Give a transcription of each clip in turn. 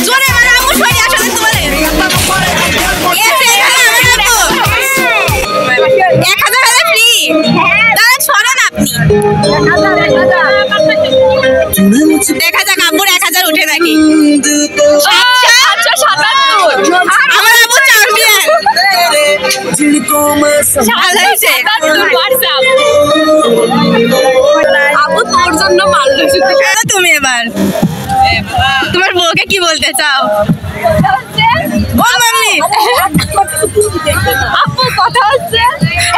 জোরে মানে আমু সরি আসলে তোমারে 1000 হলে ফ্রি তাহলে ছড়েন আপনি দেখা যাক আব্বুর 1000 উঠে নাকি 777 আমার আব্বু চ্যাম্পিয়ন আব্বু তোর জন্য মারলো শুধু তুমি এবার তোমার বউকে কি বলতে চাও ও মাম্মি আপু কথা হচ্ছে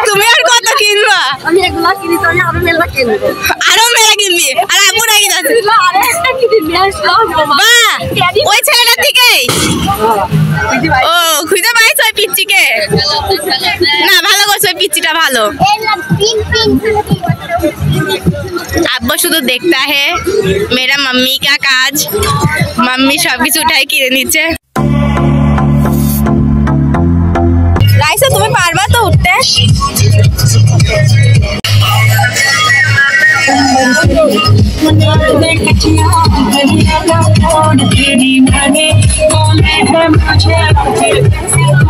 তুমি আর কত কিনবা আমি এগুলা কিনি তো আমি আরো মেলা কিনবো আর আব্বু নাকি যাচ্ছে আরেকটা কিনে নিয়ে আসলাম বাহ ওই ছেলেটার দিকেই ও খুঁজে পাইছো ওই পিচ্চিকে না ভালো করছো ওই পিচ্চিটা ভালো আব্বু শুধু দেখতা হে মেরা मम्मी का কাজ मम्मी সবকিছু উঠাই কিনে নিচ্ছে রাইসা তুমি পারবা তো উঠতে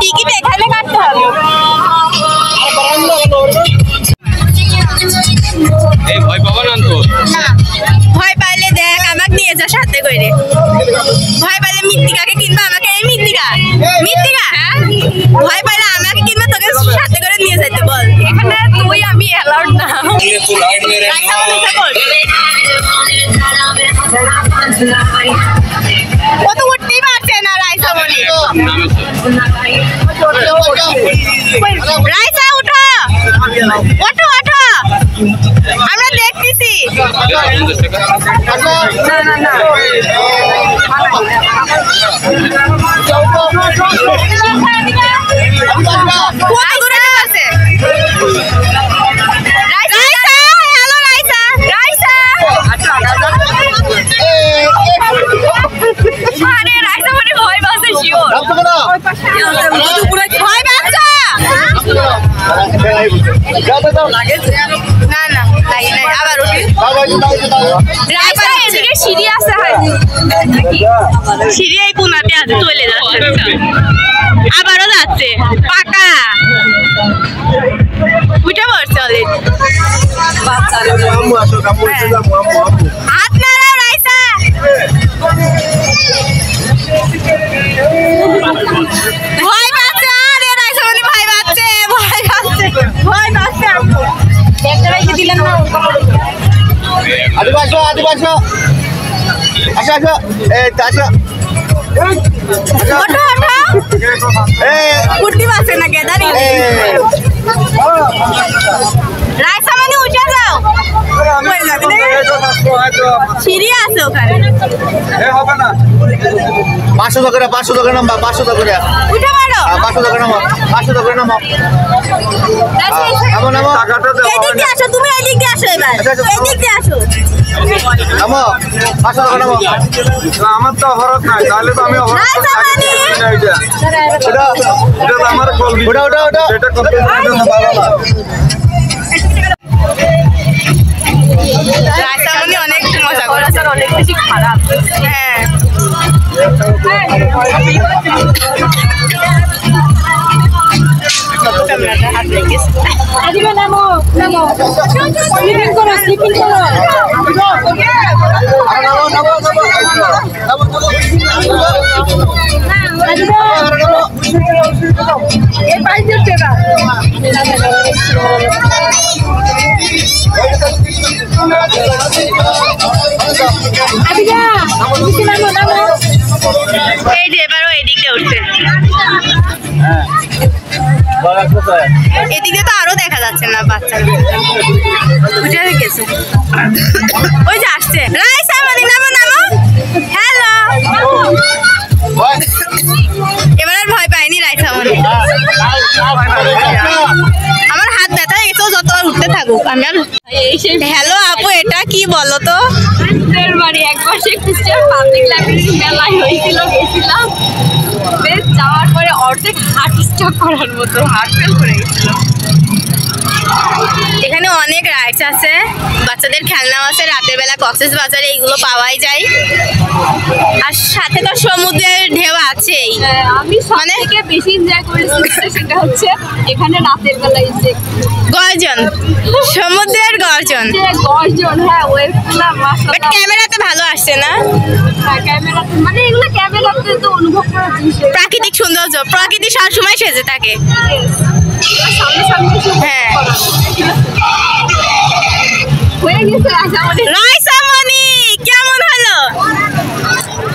টিকিট এখানে কাটতে হবে এই ভয় পাবা না তো না ভয় পাইলে দেখ আমাকে নিয়ে যা সাথে কইরে ভয় পাইলে মিত্তিকাকে কিনবা আমাকে এই মিত্তিকা ভয় পাইলে আমাকে কিনবা তোকে সাথে করে নিয়ে যাইতে বল এখানে তুই আমি অ্যালাউড না কত উঠতেই পারছে না রাইসা বলি রাইসা উঠো ওঠো ওঠো আমরা দেখতেছি সিঁড়ি আছে সিঁড়ি এই কোনাতে আছে চলে যাচ্ছে আবারও যাচ্ছে পাকা উঠে পড়ছে হাত নাড়াও রাইসা ভয় পাচ্ছে আরে রাইসা মানে ভয় পাচ্ছে একটা রাইসা দিলেন না আদিবাসী আসো এই আসো ওঠো কুর্তি বাসে না কেদারি রাইসা মানে উঠে যাও সিঁড়ি আছে ওখানে 500 টাকা 500 টাকা নাম্বার 500 টাকা করে উঠে মারো 500 টাকা নাম্বার 500 টাকা নাম্বার নামো টাকাটা দাও এদিক দিয়ে আসো তুমি এদিক দিয়ে আসো এবার এদিক দিয়ে আসো নামো 500 টাকা নামো আমার তো হরত নাই তাহলে তো আমি হরত এটা আমার কল ওটা এটা করতে ভালো না রাইসা মানে অনেক মজা করে স্যার অনেক বেশি খারাপ হ্যাঁ ক্যামেরাটা হাত লেগেছে আদিবা নামো স্লিপিং করো এই পাঁচ টাকা এই যে এবারও এদিক দিয়ে উঠছে এদিকে তো আরো দেখা যাচ্ছে না বাচ্চা উঠে গেছে ওই যে আসছে রাইসা মানে নামো হ্যালো এবার আর ভয় পাইনি রাইসা মানে আমার হাত ব্যথা হয়ে গেছে যতবার উঠতে থাকুক আমি আর হ্যালো আপু এটা কি বলো তো বাড়ি একবার সে কুষ্টিয়ার পাবলিক লাইব্রেরি মেলায় হয়েছিল গেছিলাম বেশ যাওয়ার পরে অর্ধেক হার্ট স্ট্রোক করার মতো হার্ট ফেল করে গেছিল এখানে এখানে অনেক রাইডস আছে, বাচ্চাদের খেলনাও আছে, রাতের বেলা কক্সেস বাজারে এইগুলো পাওয়াই যায়। আর সাথে তো সমুদ্রের ঢেউ আছেই। আমি মানে থেকে বেশি এনজয় করেছি সেটা হচ্ছে এখানে রাতের বেলা এসে গর্জন, সমুদ্রের গর্জন। যে গর্জন, হ্যাঁ ওয়েভগুলো বাট ক্যামেরাতে ভালো আসছে না, ক্যামেরাতে মানে এগুলো ক্যামেরাতে তো অনুভব করার জিনিস। প্রাকৃতিক সৌন্দর্য, প্রকৃতি সবসময় সেজে থাকে। সামনে সামনে কিছু হ্যাঁ। হয়ে গেছে রাজামণি। রাইসামণি কেমন হলো?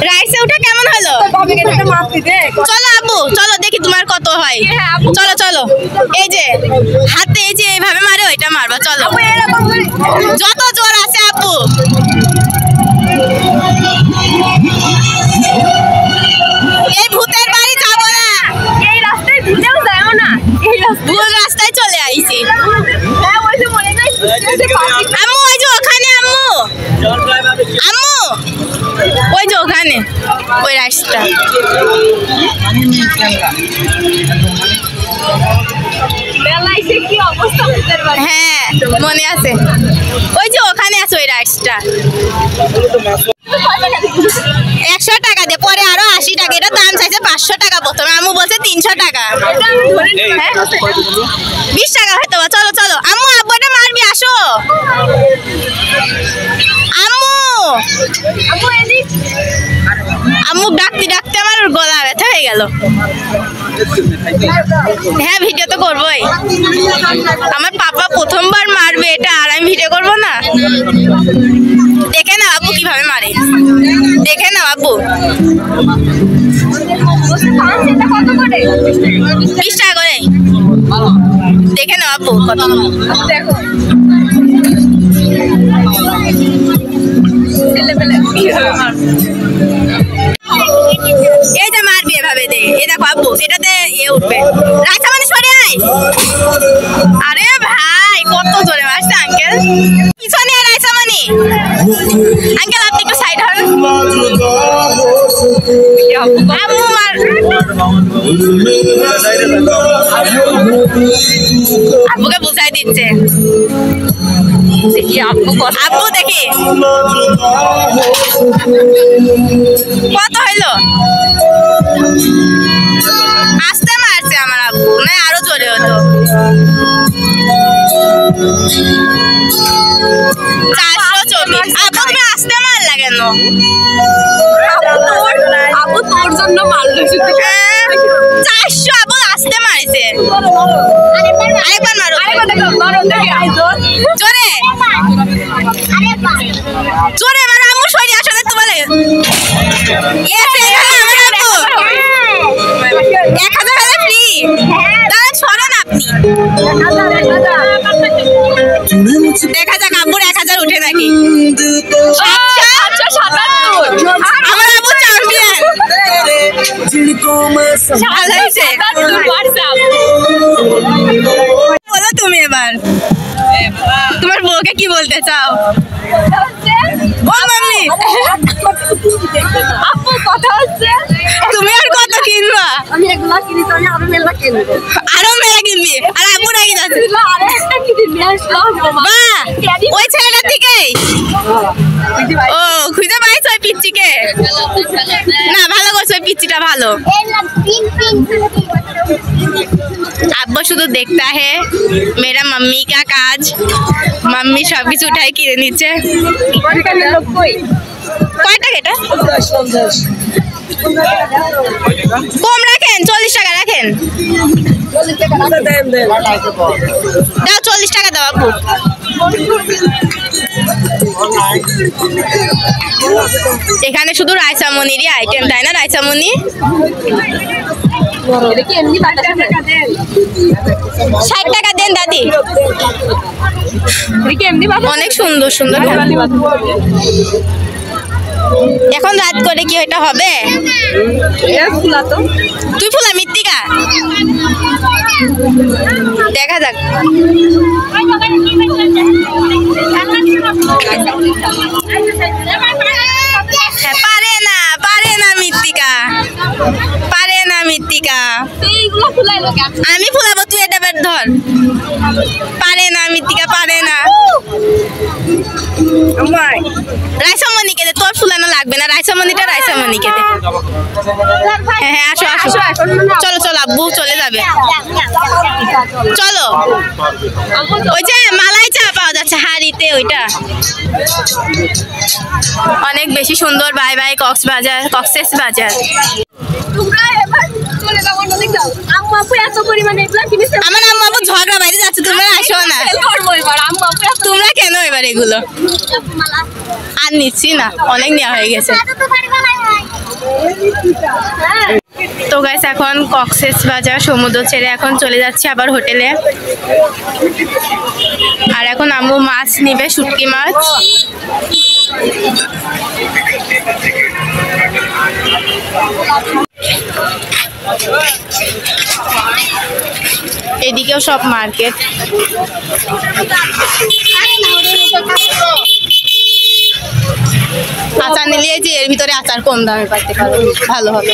রাইসে উঠে কেমন হলো? চলো আপু, চলো দেখি তোমার কত হয়। চলো চলো, এই যে হাতে এই যে এইভাবে মারে ওইটা মারবা। চলো যত জোর আছে আপু। এই ভূতের বাড়ি যাবো না, এই রাস্তায় ভিড়েও যাও না, এই ভুল রাস্তায় চলে আইছি। হ্যাঁ ওই যে মনে নাই আম্মু ওই যে ওখানে, আম্মু আম্মু ওই যে ওখানে ওই রাস্তা। বেলায় সে কি অবস্থা ভূতের বাড়ি। হ্যাঁ মনে আছে, ওই যে ওখানে আছে ওই রাইসটা। 100 টাকা দিয়ে পরে আরো 80 টাকা। এটা দাম চাইছে 500 টাকা প্রথমে, আম্মু বলছে 300 টাকা। হ্যাঁ 20 টাকা হয়তো। চলো চলো আম্মু, আব্বুটা মারবি, আসো আম্মু। আপু এদিক আম্মু ডাকতে ডাকতে আমার গলা ব্যথা হয়ে গেল। হ্যাঁ ভিডিও তো করবোই, আমার পাপা প্রথমবার মারবে এটা, আর আমি ভিডিও করবো না? দেখে না আব্বু কিভাবে মারে, দেখে না আব্বু। এটা কত করে? 20 টাকা করে, দেখে না আব্বু কত। দেখো ছেলেবেলা কিভাবে মারবে। এই যে মারবি এভাবে দে, এই দেখো আব্বু এটাতে ইয়ে উঠবে। রাইসামণি সরে আয়। আরে ভাই কত জোরে মারছে আঙ্কেল। পিছনে আয় রাইসামণি। আঙ্কেল আপনি একটু সাইড হন। আম্মু মার, আব্বুকে বুঝাই দিচ্ছে। আব্বু দেখি কত হইলো। আস্তে মারছে আমার আব্বু, না আরো জোরে হতো। 424। আব্বু তুমি আস্তে মারলা কেন? আপু তোর জন্য মারলো শুধু। 400 আব্বু আস্তে মারিছে। আরেকবার মারো, মারো দেখে জোরে জোরে মারো আম্মু। সরি আসলে তোমার আমার আব্বু 1000 হলে ফ্রি। তাহলে সরেন আপনি। দেখা যাক আব্বুর 1000 উঠে নাকি। আচ্ছা 77। আমার আব্বু চ্যাম্পিয়ন। ভালো হয়েছে। বলো তুমি এবার তোমার বউকে কি বলতে চাও? ও মাম্মি আপু কথা হচ্ছে তুমি আর কত কিনবা? আমি এগুলা কিনি তো আমি আরো মেলা কিনবো। আরো মেলা কিনবি? আর আব্বু নাকি যাচ্ছে? আরে একটা কিনি নিয়ে আসলাম বা ওই ছেলেটার দিকেই। ও খুঁজে পাইছো ওই পিচ্চিকে? না ভালো করছো, ওই পিচ্চিটা ভালো। আব্বু শুধু দেখতা হে মেরা मम्मी का কাজ। মাম্মি সবকিছু উঠাই কিনে নিচ্ছে। কয় টাকা এটা? কম রাখেন, 40 টাকা রাখেন। দাও 40 টাকা দাও আপু। এখানে শুধু রাইসামণিরই আইটেম, তাই না রাইসামণি? এটা কি এমনি 50 টাকা দেন? 60 টাকা দেন দাদি। এটা কি এমনি অনেক সুন্দর সুন্দর। এখন রাত করে কি এটা হবে? ফুলা তো তুই ফুলা মৃত্তিকা দেখা যাক। পারে না মৃত্তিকা, পারে না মৃত্তিকা। মৃত্তিকা এইগুলো ফুলাইলো কেন? আমি ফুলাবো, তুই এটা বের ধর। পারে না, মৃত্তিকা পারে না। রাইসামণিকে দে, তোর ফুলানো লাগবে না। রাইসামণিটা রাইসামণিকে দে। হ্যাঁ হ্যাঁ, আসো আসো। চলো চলো, আব্বু চলে যাবে। চলো, ওই যে মালাই চা পাওয়া যাচ্ছে হাড়িতে, ওইটা অনেক বেশি সুন্দর। বাই বাই কক্সেস বাজার। তোমরা এবার চলে যাও, অন্যদিকে যাও। আম্মু আপু এত পরিমাণে এগুলা কিনেছে। আমার আম্মু আব্বু ঝগড়া বাইরে যাচ্ছে, তোমরা আসো না। ফেল করবো এবার। আম্মু আপু এত তোমরা কেন এবার এগুলো আর নিচ্ছি না, অনেক নেওয়া হয়ে গেছে। তো গাইস, এখন কক্সেস বাজার সমুদ্র ছেড়ে এখন চলে যাচ্ছি আবার হোটেলে। আর এখন আম্মু মাছ নিবে, শুটকি মাছ। এদিকেও সব মার্কেট। আচার নিলে যে এর ভিতরে আচার কম দামে পাইতে পারো, ভালো হবে।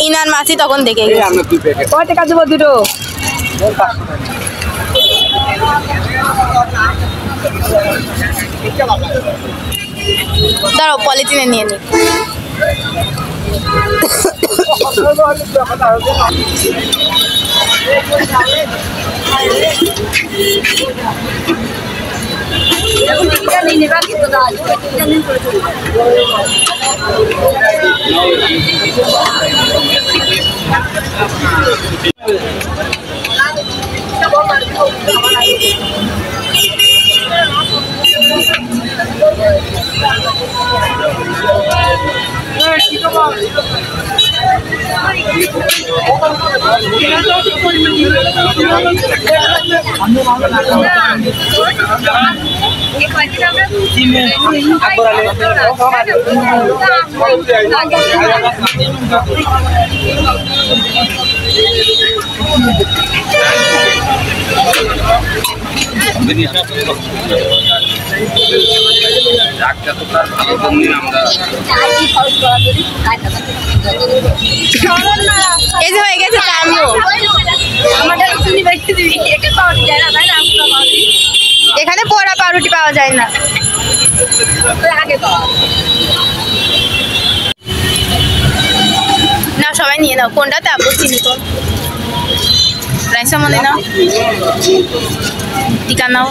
ইনার মাছই তখন দেখে গেছি। কয় টাকা দেবো দুটো? দাঁড়াও, পলিথিনে নিয়ে নি। এই যে হয়ে গেছে আম্মু। এখানে পোড়া পাউরুটি পাওয়া যায় না। না, সবাই নিয়ে নাও। কোনটাতে আব্বু চিনি কম? রাইসা মনে নাও, টিকা নাও।